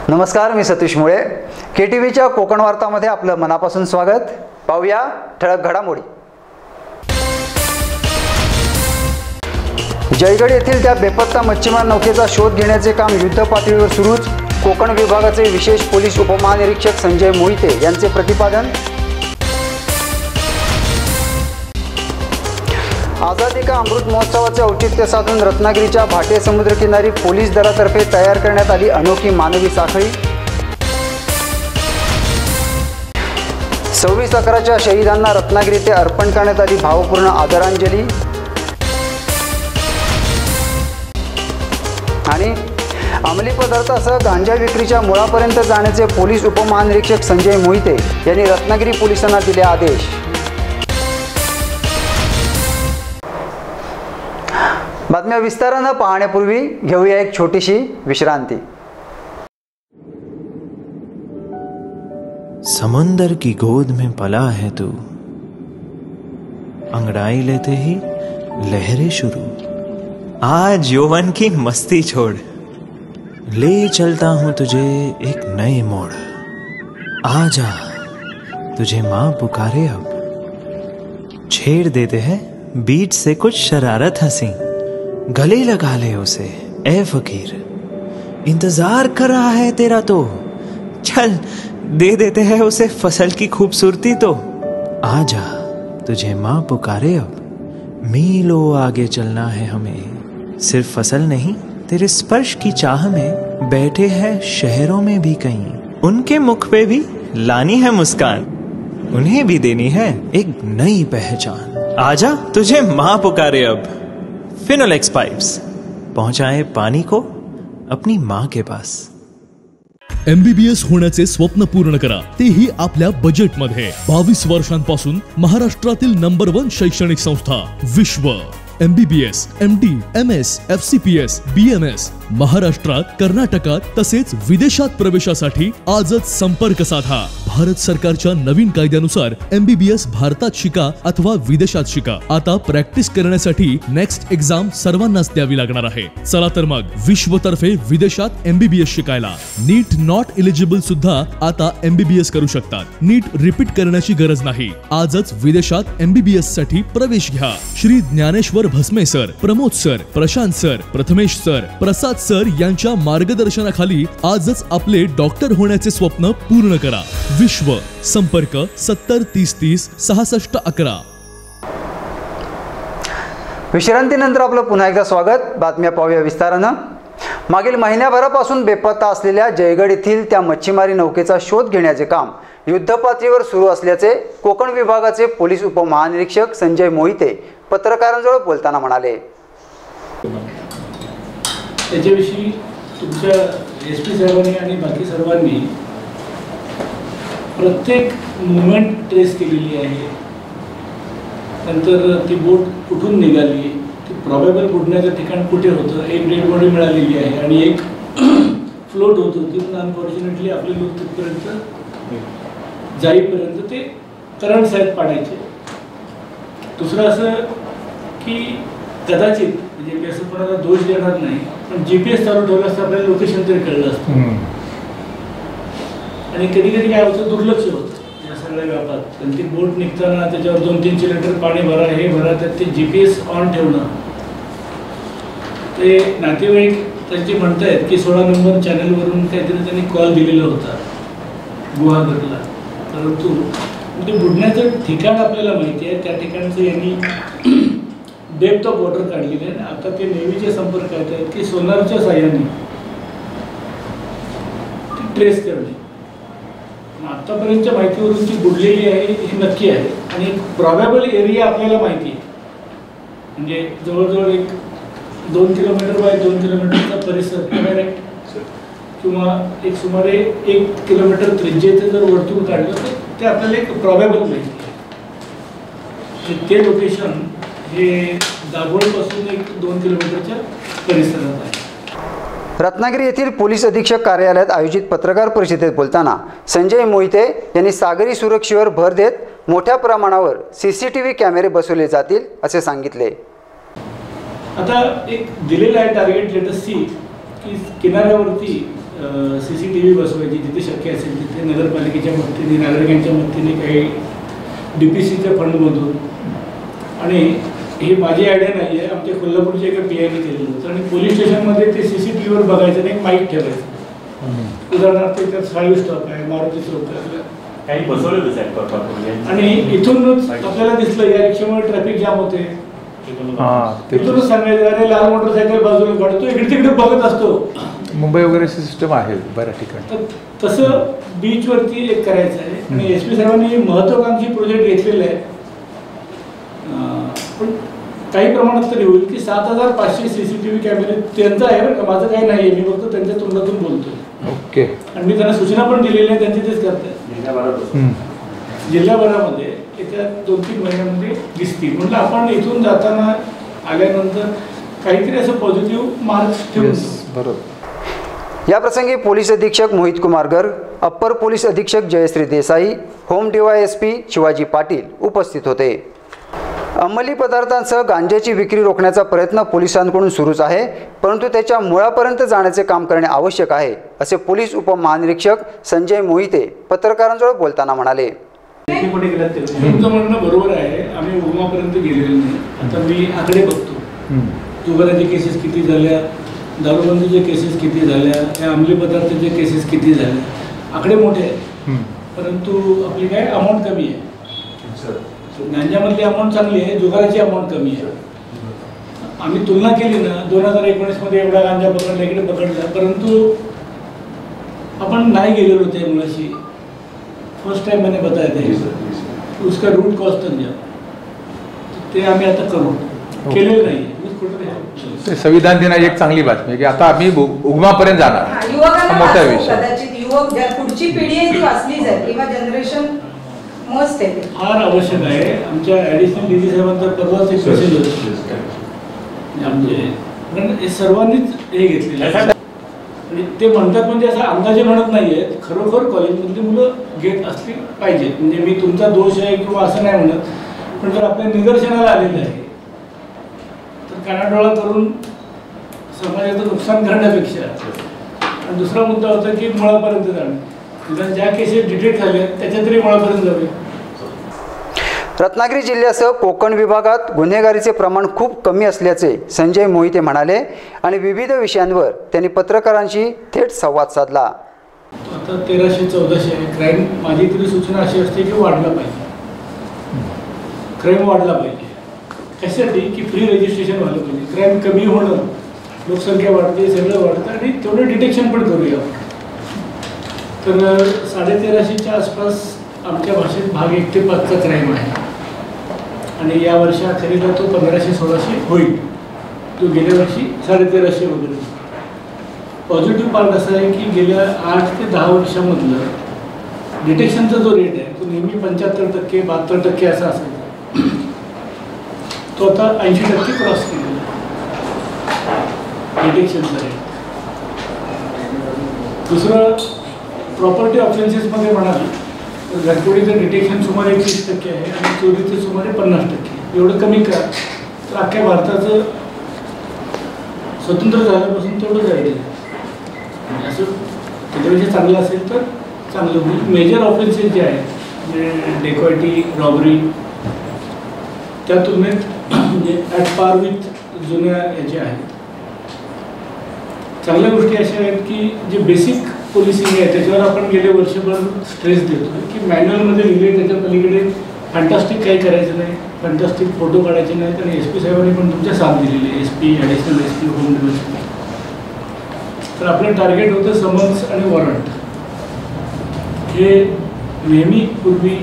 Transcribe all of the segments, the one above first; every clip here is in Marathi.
नमस्कार, मी सतीश मुळे. KTVच्या कोकण वार्तामध्ये आपलं मनापासून स्वागत. पाहूया ठळक घडामोडी. जयगड येथील त्या बेपत्ता मच्छीमार नौकेचा शोध घेण्याचे काम युद्ध पातळीवर सुरूच. कोकण विभागाचे विशेष पोलीस उपमहानिरीक्षक संजय मोहिते यांचे प्रतिपादन. आझादी का अमृत महोत्सवाचे औचित्य साधून रत्नागिरीच्या भाटे समुद्रकिनारी पोलीस दलातर्फे तयार करण्यात आली अनोखी मानवी साखळी. 26/11च्या शहीदांना रत्नागिरी येथे अर्पण करण्यात आली भावपूर्ण आदरांजली. आणि अंमली पदार्थासह गांजा विक्रीच्या मुळापर्यंत जाण्याचे पोलीस उपमहानिरीक्षक संजय मोहिते यांनी रत्नागिरी पोलिसांना दिले आदेश. बातम्या विस्ताराने पाहण्यापूर्वी घेऊया एक छोटीशी विश्रांती. समंदर की गोद में पला है तू, अंगड़ाई लेते ही लहरें शुरू. आज यौवन की मस्ती छोड़, ले चलता हूं तुझे एक नए मोड़. आजा तुझे मां पुकारे अब, छेड़ देते हैं बीच से कुछ शरारत हंसी. गले लगा ले उसे ए फकीर, इंतजार कर रहा है तेरा तो. चल दे देते हैं उसे फसल की खूबसूरती तो. आजा तुझे मां पुकारे अब, मीलों आगे चलना है हमें. सिर्फ फसल नहीं, तेरे स्पर्श की चाह में बैठे हैं शहरों में भी कहीं. उनके मुख पे भी लानी है मुस्कान, उन्हें भी देनी है एक नई पहचान. आजा तुझे मां पुकारे अब. फिनोलेक्स पाइप्स पहुंचाए पानी को अपनी मां के पास. MBBS होण्याचे स्वप्न पूर्ण करा, तेही आपल्या बजेटमध्ये. 22 वर्षांपासून महाराष्ट्रातील नंबर 1 शैक्षणिक संस्था विश्व. MBBS, MD, MS, FCPS, BMS महाराष्ट्रात, कर्नाटकात तसेच विदेशात प्रवेशासाठी आजच संपर्क साधा. भारत सरकारच्या नवीन कायद्यानुसार MBBS भारतात शिका अथवा विदेशात शिका. आता प्रॅक्टिस करण्यासाठी नेक्स्ट एक्झाम सर्वांनाच द्यावी लागणार आहे. चला तर मग विश्वतर्फे विदेशात MBBS शिकायला. नीट नॉट एलिजिबल सुद्धा आता MBBS करू शकतात. नीट रिपीट करण्याची गरज नाही. आजच विदेशात MBBS साठी प्रवेश घ्या. Shri Dnyaneshwar Bhasme sir, Pramod sir, Prashant sir, Prathamesh sir, Prasad sir यांच्या मार्गदर्शनाखाली आजच आपले डॉक्टर होण्याचे स्वप्न पूर्ण करा. विश्व. संपर्क 70 30 30 66 11. विश्रांतीनंतर आपलं पुन्हा एकदा स्वागत. बातम्या पाहूया विस्तारानं. मागील महिन्याभरापासून बेपत्ता असलेल्या जयगड येथील त्या मच्छीमारी नौकेचा शोध घेण्याचे काम युद्धपातळीवर सुरू असल्याचे कोकण विभागाचे पोलीस उपमहानिरीक्षक संजय मोहिते पत्रकारांजवळ बोलताना म्हणाले. त्याच्याविषयी तुमच्या SP साहेबांनी आणि बाकी सर्वांनी प्रत्येक मुवमेंट ट्रेस केलेली आहे. नंतर ती बोट कुठून निघाली, ती प्रॉबेबल बुडण्याचं ठिकाण कुठे होतं, एक डेड बॉडी मिळालेली आहे आणि एक फ्लोट होत होती. पण अनफॉर्च्युनेटली आपले लोक तिथपर्यंत जाईपर्यंत ते करंट्स आहेत पाण्याचे. दुसरं असं की कदाचित म्हणजे असं कोणाला दोष देणार नाही, पण GPS चालू ठेवलं असतं आपल्याला लोकेशन तरी कळलं असतं. आणि कधी कधी काय होतं, दुर्लक्ष होतं या सगळ्या व्यापात. आणि ती बोट निघताना त्याच्यावर 2-3 लिटर पाणी भरा, हे भरा, त्यात ते GPS ऑन ठेवणं. ते नातेवाईक त्यांचे म्हणतायत की 16 नंबर चॅनलवरून काहीतरी त्यांनी कॉल दिलेला होता गुहागरला. परंतु ते बुडण्याचं ठिकाण आपल्याला माहिती आहे, त्या ठिकाणचं यांनी डेप्थ ऑफ वॉटर काढलेली आहे. आता ते नेव्हीचे संपर्क आहेत की सोनारच्या साह्याने ट्रेस करणे. आतापर्यंतच्या माहितीवरून ती बुडलेली आहे ही नक्की आहे. आणि एक प्रॉबेबल एरिया आपल्याला माहिती आहे, म्हणजे जवळजवळ एक 2 किलोमीटर बाय 2 किलोमीटरचा परिसर किंवा एक सुमारे 1 किलोमीटर त्रिज्येचं जर वर्तुळ काढलं तर ते आपल्याला एक प्रॉबेबल माहिती आहे. ते लोकेशन हे दाभोळपासून एक 2 किलोमीटरच्या परिसरात आहे. रत्नागिरी येथील पोलीस अधीक्षक कार्यालयात आयोजित पत्रकार परिषदेत बोलताना संजय मोहिते यांनी सागरी सुरक्षेवर भर देत मोठ्या प्रमाणावर CCTV कॅमेरे बसवले जातील असे सांगितले. आता एक दिलेला आहे टार्गेट, लेट अस सी की किनाऱ्यावरती CCTV बसवायची जिथे शक्य असेल तिथे, नगरपालिकेच्या मदतीने, नागरिकांच्या मदतीने, काही DPCच्या फंडमधून. आणि ही माझी आयडिया नाही आहे, आमच्या कोल्हापूरच्या एका PIने केलेलं होतं. आणि पोलीस स्टेशनमध्ये ते CCTVवर बघायचं आणि एक माईक ठेवायचं. उदाहरणार्थ त्यात साळवी स्टॉप आहे, मारुती चौक आहे, काही बसवलेलंच आहे. आणि इथूनच आपल्याला दिसलं या रिक्षामुळे ट्रॅफिक जाम होते, इथूनच सांगायचं अरे लाल मोटरसायकल बाजूला काढतो, इकडे तिकडे बघत असतो. मुंबई वगैरे सिस्टम आहे बऱ्याच ठिकाणी. तर तसं बीचवरती एक करायचं आहे. आणि SP साहेबांनी महत्वाकांक्षी प्रोजेक्ट घेतलेला आहे. पण काही प्रमाणात तरी होईल की 7,500 CCTV कॅमेरे त्यांचं आहे बरं का, माझं काही नाही आहे, मी फक्त त्यांच्या तोंडातून बोलतोय. ओके. आणि मी त्यांना सूचना पण दिलेल्या आहे, त्यांचे तेच करतात. जिल्ह्याभरामध्ये येत्या 2-3 महिन्यामध्ये दिसतील. म्हटलं आपण इथून जाताना आल्यानंतर काहीतरी असं पॉझिटिव्ह मार्क्स ठेवून. बरोबर. या प्रसंगी पोलीस अधीक्षक मोहित कुमार गर्ग, अप्पर पोलीस अधीक्षक जयश्री देसाई, होम DYSP शिवाजी पाटील उपस्थित होते. अंमली पदार्थांसह गांजाची विक्री रोखण्याचा प्रयत्न पोलिसांकडून सुरूच आहे, परंतु त्याच्या मुळापर्यंत जाण्याचे काम करणे आवश्यक आहे, असे पोलीस उपमहानिरीक्षक संजय मोहिते पत्रकारांजवळ बोलताना म्हणाले. तुमचं म्हणणं बरोबर आहे, आम्ही उगमापर्यंत गेलेलो नाही. आता मी आकडे बघतो, जुगाराचे केसेस किती झाल्या, दारूबंदीचे केसेस किती झाल्या, या अंमली पदार्थाचे केसेस किती झाल्या, आकडे मोठे आहेत. परंतु आपली काय अमाऊंट कमी आहे. गांजामधली अमाऊंट चांगली आहे, जुगाराची अमाऊंट कमी आहे. आम्ही तुलना केली ना, 2019 मध्ये एवढा गांजा पकडला, इकडे पकडला, परंतु आपण नाही गेलेलो त्या मुलाशी. फर्स्ट टाइम मैंने बताया था उसका रूट कॉज समजा, ते आम्ही आता करू केलेलं नाही. संविधान दिनाची एक चांगली बातमी आहे की आता आम्ही उगमापर्यंत जाणार. मोठा विषय. कदाचित युवक ज्या पुढची पिढी आहे ती वाचली जाईल किंवा जनरेशन मस्त आहे, फार आवश्यक आहे. आमच्या ॲडिशनल DG साहेबांचा परवाच एक मेसेज होता, म्हणजे सर्वांनीच हे घेतलेलं आहे. आणि ते म्हणतात म्हणजे असं अंदाजे म्हणत नाहीये, खरोखर कॉलेजमधली मुलं घेत असली पाहिजेत. म्हणजे मी तुमचा दोष आहे किंवा असं नाही म्हणत, पण जर आपल्या निदर्शनाला आलेलं आहे तर कानाडोळा करून समाजाचं नुकसान करण्यापेक्षा. आणि दुसरा मुद्दा होता की मुळापर्यंत जाणं, निदान ज्या केसेस डिटेक्ट झाल्या त्याच्या तरी मुळापर्यंत जावे. रत्नागिरी जिल्ह्यासह कोकण विभागात गुन्हेगारीचे प्रमाण खूप कमी असल्याचे संजय मोहिते म्हणाले आणि विविध विषयांवर त्यांनी पत्रकारांशी थेट संवाद साधला. आता 1300-1400 आहे क्राईम. माझी तरी सूचना अशी असते की वाढला पाहिजे, क्राईम वाढला पाहिजे. कशासाठी की प्री रजिस्ट्रेशन व्हायला पाहिजे. क्राईम कमी होणं, लोकसंख्या वाढते, सगळं वाढतं आणि तेवढं डिटेक्शन पण करूया. तर 1350च्या आसपास आमच्या भाषेत भाग 1 ते 5चा क्राईम आहे. आणि या वर्षाखेरीला तो 1500-1600 होईल, तो गेल्या वर्षी 1350 वगैरे. पॉझिटिव्ह पार्ट असा आहे की गेल्या 8 ते 10 वर्षामधलं डिटेक्शनचा जो रेट आहे तो नेहमी 75%, 72% असा असायचा. तो आता 80% क्रॉस केलेला डिटेक्शनचा रेट. दुसरं प्रॉपर्टी ऑफेन्सेसमध्ये म्हणाल तर घरफोडीचं डिटेक्शन सुमारे 30% आहे आणि चोरीचं सुमारे 50%. एवढं कमी का, तर अख्ख्या भारताचं स्वतंत्र झाल्यापासून तेवढं जाईल. असं त्याच्यापेक्षा चांगलं असेल तर चांगलं होईल. मेजर ऑफेन्सेस जे आहेत म्हणजे डेकॉयटी, रॉबरी, त्या तुलनेत म्हणजे ॲट पार विथ जुन्या याच्या आहेत. चांगल्या गोष्टी अशा आहेत की जे बेसिक पोलिसिंग आहे त्याच्यावर आपण गेले वर्षभर स्ट्रेस देतो की मॅन्युअलमध्ये लिहिले त्याच्या पलीकडे फॅन्टास्टिक काही करायचं नाही, फॅन्टास्टिक फोटो काढायचे नाहीत. आणि SP साहेबांनी पण तुमच्या साथ दिलेली आहे, SP, additional SP, home division. तर आपलं टार्गेट होतं समन्स आणि वॉरंट. हे नेहमी पूर्वी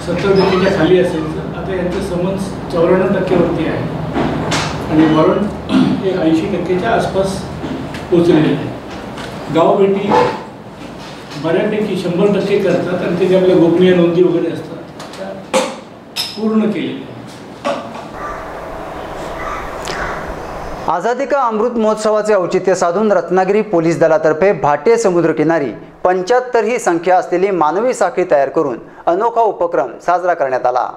70% खाली असायचं, आता यांचं समन्स 94% आहे आणि वॉरंट हे 80% आसपास पोचलेले आहे. गावभेटी बऱ्यापैकी 100% करतात आणि ते जे आपल्या गोपनीय नोंदी वगैरे असतात त्या पूर्ण केलेल्या. आझादी का अमृत महोत्सवाचे औचित्य साधून रत्नागिरी पोलीस दलातर्फे भाटे समुद्रकिनारी 75 ही संख्या असलेली मानवी साखळी तयार करून अनोखा उपक्रम साजरा करण्यात आला.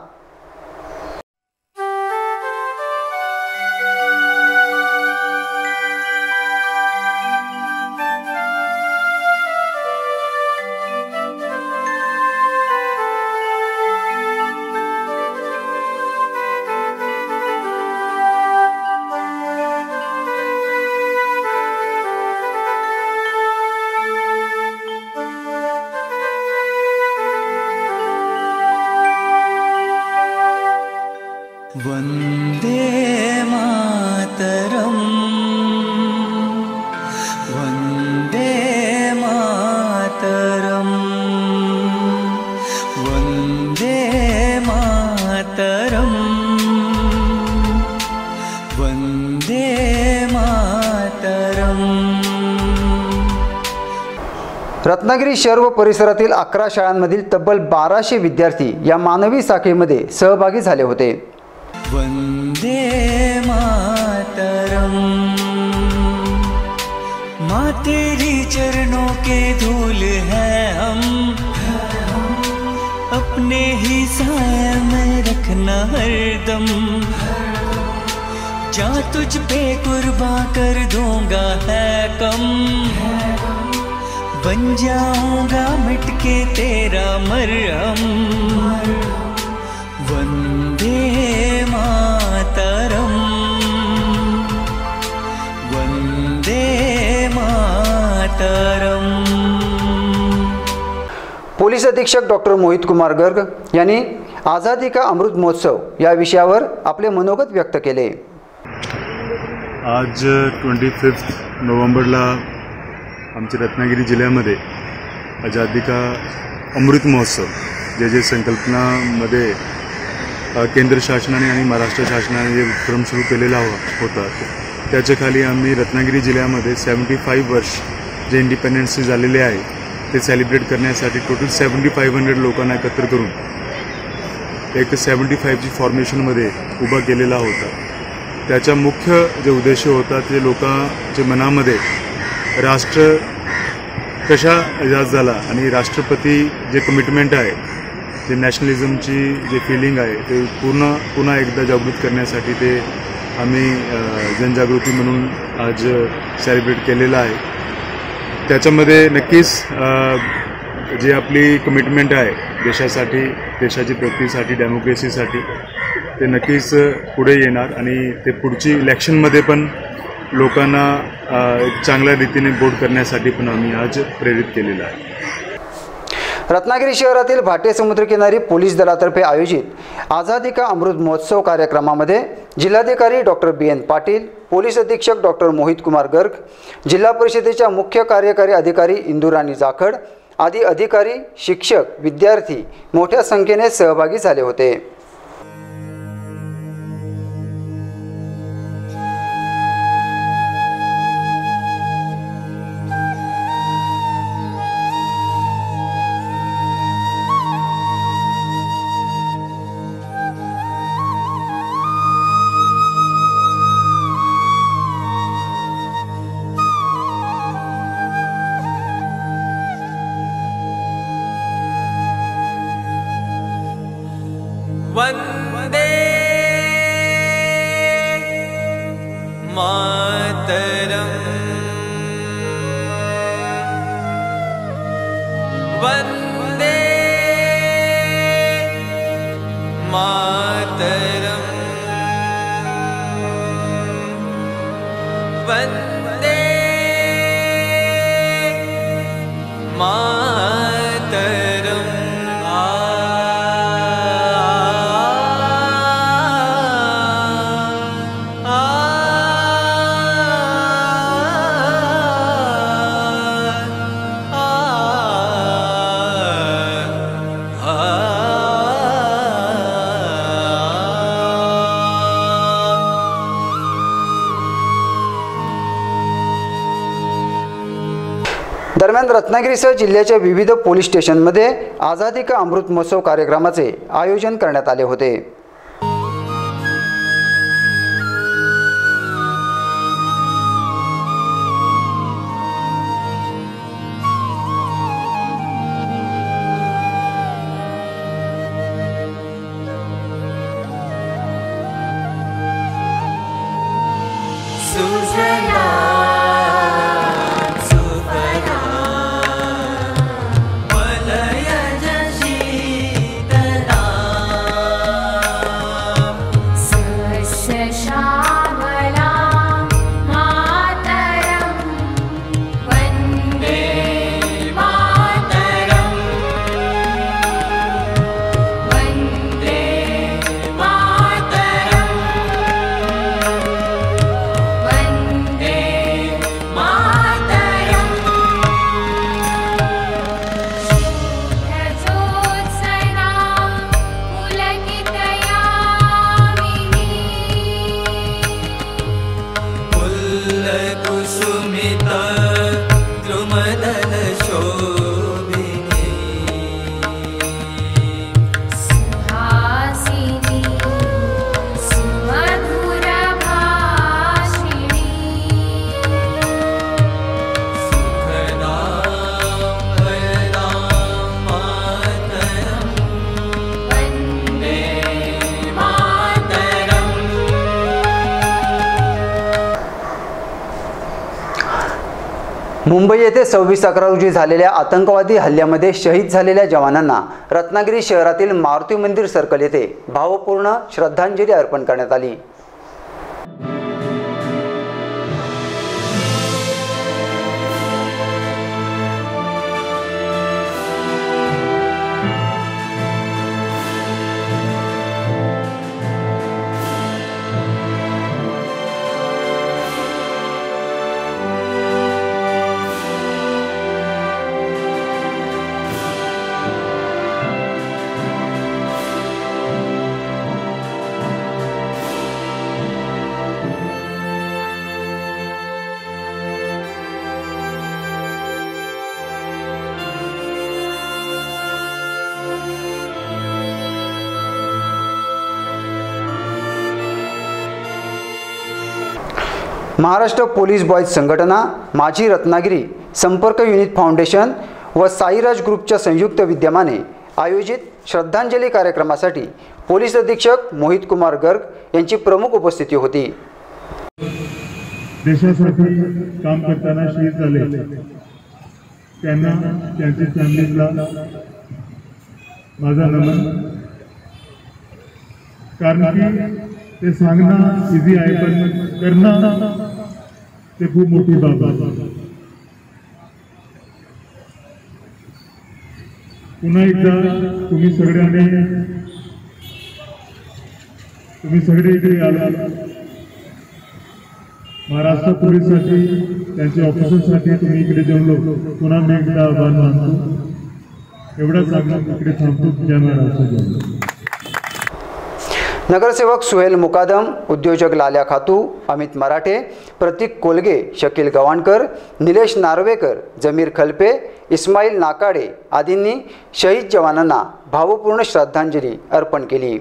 वंदे मातरम. रत्नागिरी शहर व परिसरातील 11 शाळांमधील तब्बल 1200 विद्यार्थी या मानवी साखळीमध्ये सहभागी झाले होते. वंदे मातरम. माँ तेरी चरणों के धूल हैं हम, अपने ही साए में रखना हरदम. जा तुझ पे कुर्बान कर दूंगा है कम, बन जाऊंगा मिट के तेरा मरहम. वंदे मातरम. वंदे मातरम. पोलीस अधीक्षक डॉक्टर मोहित कुमार गर्ग यांनी आझादी का अमृत महोत्सव या विषयावर आपले मनोगत व्यक्त केले. आज 25 नोव्हेंबरला आमच्या रत्नागिरी जिल्ह्यामध्ये आझादी का अमृत महोत्सव जे संकल्पनामध्ये केंद्र शासनाने आणि महाराष्ट्र शासनाने जे उपक्रम सुरू केलेला होता त्याच्याखाली आम्ही रत्नागिरी जिल्ह्यामध्ये 75 वर्ष जे इंडिपेंडन्स झालेले आहे ते सेलिब्रेट करण्यासाठी टोटल 7500 लोकांना एकत्र करून एक 75ची फॉर्मेशनमध्ये उभा केलेला होता. त्याचा मुख्य जे उद्देश होता ते लोकांच्या मनामध्ये राष्ट्र कशा आजाद झाला आणि राष्ट्रपती जे कमिटमेंट आहे जे नॅशनलिझमची जे फिलिंग आहे ते पुन्हा एकदा जागृत करण्यासाठी ते आम्ही जनजागृती म्हणून आज सेलिब्रेट केलेलं आहे. त्याच्यामध्ये नक्कीच जे आपली कमिटमेंट आहे देशासाठी, देशाची प्रगतीसाठी, डेमोक्रेसीसाठी ते नक्कीच पुढे येणार आणि ते पुढची इलेक्शनमध्ये पण लोकांना एक चांगल्या रीतीने वोट करण्यासाठी पण आम्ही आज प्रेरित केलेलं आहे. रत्नागिरी शहरातील भाटे समुद्रकिनारी पोलीस दलातर्फे आयोजित आझादी का अमृत महोत्सव कार्यक्रमामध्ये जिल्हाधिकारी डॉक्टर BN पाटील, पोलीस अधीक्षक डॉक्टर मोहित कुमार गर्ग, जिल्हा परिषदेच्या मुख्य कार्यकारी अधिकारी इंदुराणी जाखड आदी अधिकारी, शिक्षक, विद्यार्थी मोठ्या संख्येने सहभागी झाले होते. वंदे मातरम. वंदे मातरम. वंदे मातरम. दरम्यान रत्नागिरीसह जिल्ह्याच्या विविध पोलीस स्टेशनमध्ये आझादी का अमृत महोत्सव कार्यक्रमाचे आयोजन करण्यात आले होते. मुंबई येथे 26/11 रोजी झालेल्या आतंकवादी हल्ल्यामध्ये शहीद झालेल्या जवानांना रत्नागिरी शहरातील मारुती मंदिर सर्कल येथे भावपूर्ण श्रद्धांजली अर्पण करण्यात आली। महाराष्ट्र पोलीस बॉयज संघटना, माझी रत्नागिरी संपर्क युनिट फाउंडेशन व साईराज ग्रुपच्या संयुक्त विद्यमाने आयोजित श्रद्धांजली कार्यक्रमासाठी पोलीस अधीक्षक मोहित कुमार गर्ग यांची प्रमुख उपस्थिती होती। देशासाठी काम करताना शहीद झाले त्यांना त्यांच्या फॅमिलीला माझा नमन। कारण की ते सांगणं इझी आहे पण करणं ते खूप मोठी बाब आहे। पुन्हा एकदा तुम्ही सगळे इकडे आला महाराष्ट्र पोलीससाठी त्यांच्या ऑफिसरसाठी तुम्ही इकडे जमलो पुन्हा मी एकदा आभार मानतो। एवढं सांगून इकडे थांबतो। जय महाराष्ट्र। नगरसेवक सुहेल मुकादम, उद्योजक लाल्या खातू, अमित मराठे, प्रतीक कोलगे, शकील गवाणकर, निलेश नार्वेकर, जमीर खलपे, इस्माईल नाकाडे आदींनी शहीद जवानांना भावपूर्ण श्रद्धांजली अर्पण केली।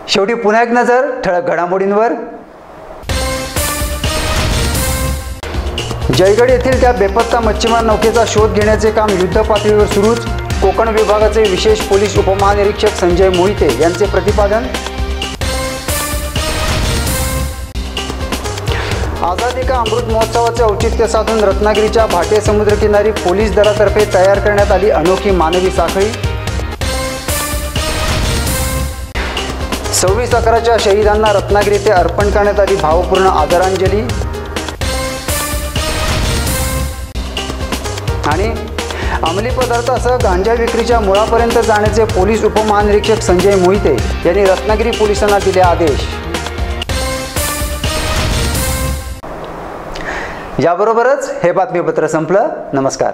शेवटी पुन्हा एक नजर ठळक घडामोडींवर। जयगड येथील त्या बेपत्ता मच्छीमार नौकेचा शोध घेण्याचे काम युद्ध पातळीवर सुरूच, कोकण विभागाचे विशेष पोलीस उपमहानिरीक्षक संजय मोहिते यांचे प्रतिपादन। आझादी का अमृत महोत्सवाचे औचित्य साधून रत्नागिरीच्या भाटे समुद्रकिनारी पोलीस दलातर्फे तयार करण्यात आली अनोखी मानवी साखळी। 26/11च्या शहीदांना रत्नागिरी येथे अर्पण करण्यात आली भावपूर्ण आदरांजली। आणि अंमली पदार्थासह गांजा विक्रीच्या मुळापर्यंत जाण्याचे पोलीस उपमहानिरीक्षक संजय मोहिते यांनी रत्नागिरी पोलिसांना दिले आदेश। याबरोबरच हे बातमीपत्र संपलं। नमस्कार।